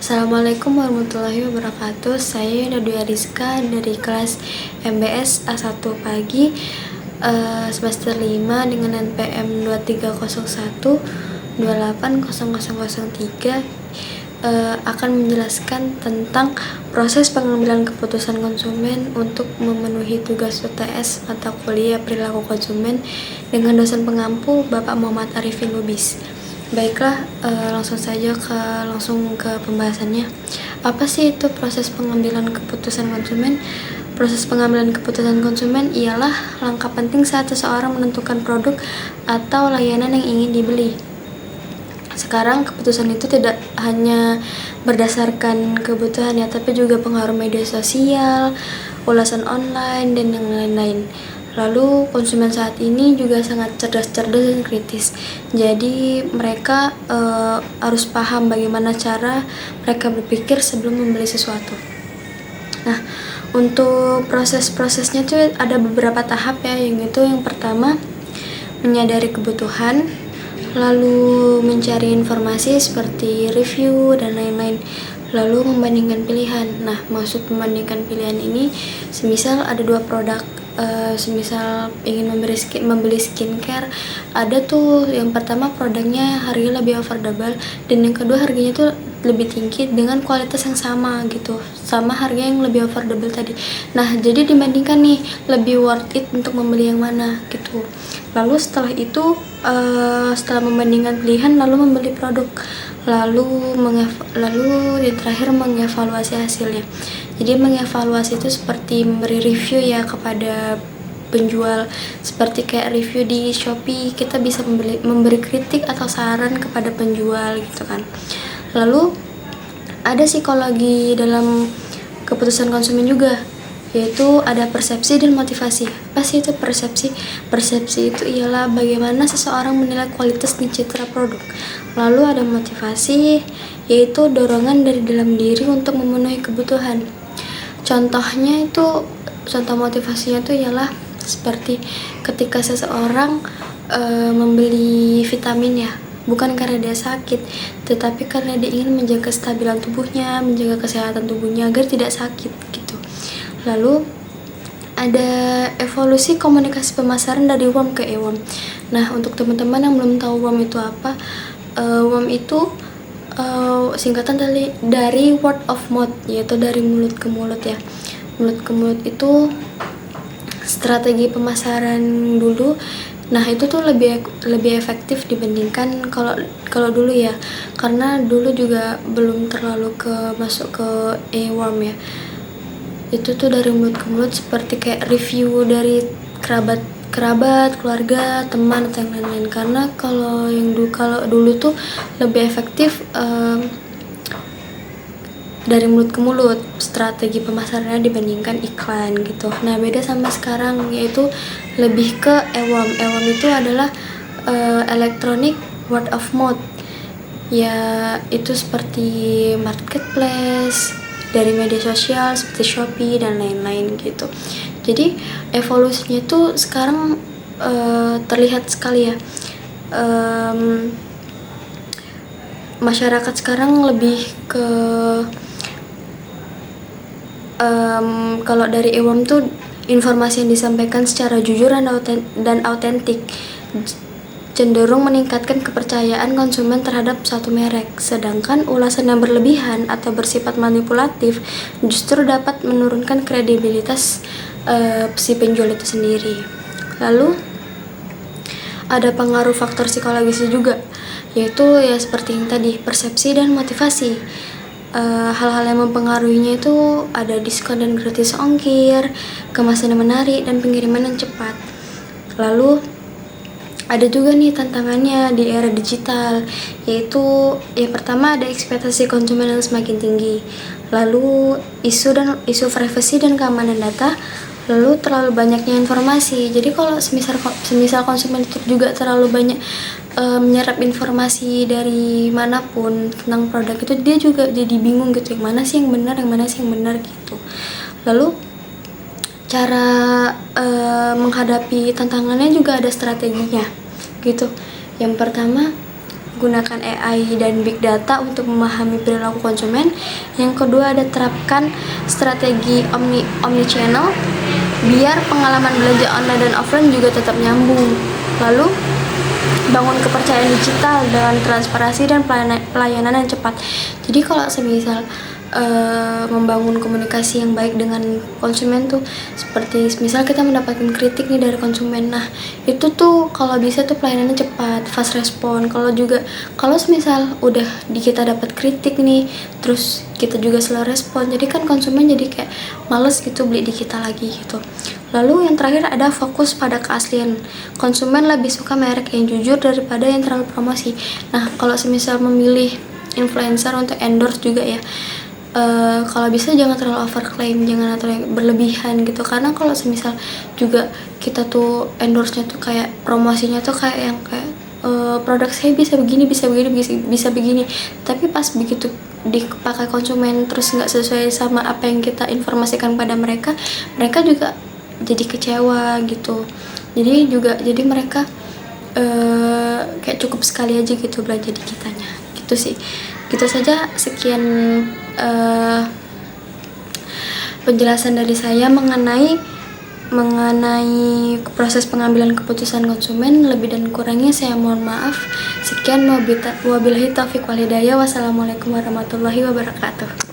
Assalamualaikum warahmatullahi wabarakatuh. Saya Nadia Rizka dari kelas MBS A1 pagi, semester 5 dengan NPM 2301 280003, akan menjelaskan tentang proses pengambilan keputusan konsumen untuk memenuhi tugas UTS mata kuliah perilaku konsumen dengan dosen pengampu Bapak Muhammad Arifin Lubis. Baiklah, langsung ke pembahasannya. Apa sih itu proses pengambilan keputusan konsumen? Proses pengambilan keputusan konsumen ialah langkah penting saat seseorang menentukan produk atau layanan yang ingin dibeli. Sekarang keputusan itu tidak hanya berdasarkan kebutuhan ya, tapi juga pengaruh media sosial, ulasan online, dan yang lain-lain. Lalu konsumen saat ini juga sangat cerdas dan kritis. Jadi mereka harus paham bagaimana cara mereka berpikir sebelum membeli sesuatu. Nah, untuk prosesnya tuh ada beberapa tahap ya. Yang pertama, menyadari kebutuhan, lalu mencari informasi seperti review dan lain-lain, lalu membandingkan pilihan. Nah, maksud membandingkan pilihan ini semisal ada dua produk, semisal ingin membeli skincare, ada tuh yang pertama produknya harganya lebih affordable, dan yang kedua harganya tuh lebih tinggi dengan kualitas yang sama gitu, sama harga yang lebih affordable tadi. Nah, jadi dibandingkan nih, lebih worth it untuk membeli yang mana gitu. Lalu setelah itu, setelah membandingkan pilihan, lalu membeli produk, lalu yang terakhir mengevaluasi hasilnya. Jadi mengevaluasi itu seperti memberi review ya kepada penjual, seperti kayak review di Shopee, kita bisa memberi kritik atau saran kepada penjual gitu kan. Lalu ada psikologi dalam keputusan konsumen juga, yaitu ada persepsi dan motivasi. Apa sih itu persepsi? Persepsi itu ialah bagaimana seseorang menilai kualitas dan citra produk. Lalu ada motivasi, yaitu dorongan dari dalam diri untuk memenuhi kebutuhan. Contoh motivasinya itu ialah seperti ketika seseorang membeli vitamin ya, bukan karena dia sakit, tetapi karena dia ingin menjaga kestabilan tubuhnya, menjaga kesehatan tubuhnya agar tidak sakit gitu. Lalu ada evolusi komunikasi pemasaran dari WOM ke EWOM. Nah, untuk teman-teman yang belum tahu WOM itu apa, WOM itu singkatan dari word of mouth, yaitu dari mulut ke mulut ya. Mulut ke mulut itu strategi pemasaran dulu. Nah, itu tuh lebih efektif dibandingkan kalau dulu ya, karena dulu juga belum terlalu masuk ke EWOM ya. Itu tuh dari mulut ke mulut, seperti kayak review dari kerabat, keluarga, teman atau yang lain-lain. Karena kalau dulu tuh lebih efektif dari mulut ke mulut strategi pemasarannya dibandingkan iklan gitu. Nah, beda sama sekarang, yaitu lebih ke EWOM. EWOM itu adalah electronic word of mouth. Ya, itu seperti marketplace dari media sosial seperti Shopee dan lain-lain gitu. Jadi evolusinya itu sekarang terlihat sekali ya. Masyarakat sekarang lebih ke kalau dari EWOM tuh informasi yang disampaikan secara jujur dan autentik, cenderung meningkatkan kepercayaan konsumen terhadap suatu merek. Sedangkan ulasan yang berlebihan atau bersifat manipulatif justru dapat menurunkan kredibilitas si penjual itu sendiri. Lalu ada pengaruh faktor psikologisnya juga, yaitu ya seperti yang tadi, persepsi dan motivasi. Hal-hal yang mempengaruhinya itu ada diskon dan gratis ongkir, kemasan yang menarik, dan pengiriman yang cepat. Lalu ada juga nih tantangannya di era digital, yaitu yang pertama ada ekspektasi konsumen yang semakin tinggi, lalu isu privasi dan keamanan data, lalu terlalu banyaknya informasi. Jadi kalau semisal konsumen itu juga terlalu banyak menyerap informasi dari manapun tentang produk itu, dia juga jadi bingung gitu, yang mana sih yang benar gitu. Lalu cara menghadapi tantangannya juga ada strateginya gitu. Yang pertama, gunakan AI dan big data untuk memahami perilaku konsumen. Yang kedua ada terapkan strategi omni channel biar pengalaman belanja online dan offline juga tetap nyambung. Lalu bangun kepercayaan digital dengan transparansi dan pelayanan yang cepat. Jadi kalau semisal membangun komunikasi yang baik dengan konsumen tuh seperti misal kita mendapatkan kritik nih dari konsumen, nah itu tuh kalau bisa tuh pelayanannya cepat, fast respon. Kalau semisal udah kita dapat kritik nih terus kita juga slow respon, jadi kan konsumen jadi kayak males gitu beli di kita lagi gitu. Lalu yang terakhir ada fokus pada keaslian. Konsumen lebih suka merek yang jujur daripada yang terlalu promosi. Nah kalau semisal memilih influencer untuk endorse juga ya, kalau bisa jangan terlalu overclaim, jangan terlalu berlebihan gitu, karena kalau semisal juga kita tuh endorse-nya tuh kayak promosinya tuh kayak yang kayak produk saya bisa begini, bisa begini, tapi pas begitu dipakai konsumen terus nggak sesuai sama apa yang kita informasikan pada mereka juga jadi kecewa gitu. Jadi mereka kayak cukup sekali aja gitu belanja di kitanya gitu sih. Gitu saja, sekian penjelasan dari saya mengenai proses pengambilan keputusan konsumen. Lebih dan kurangnya saya mohon maaf. Sekian, wabillahi taufiq wal hidayah. Wassalamualaikum warahmatullahi wabarakatuh.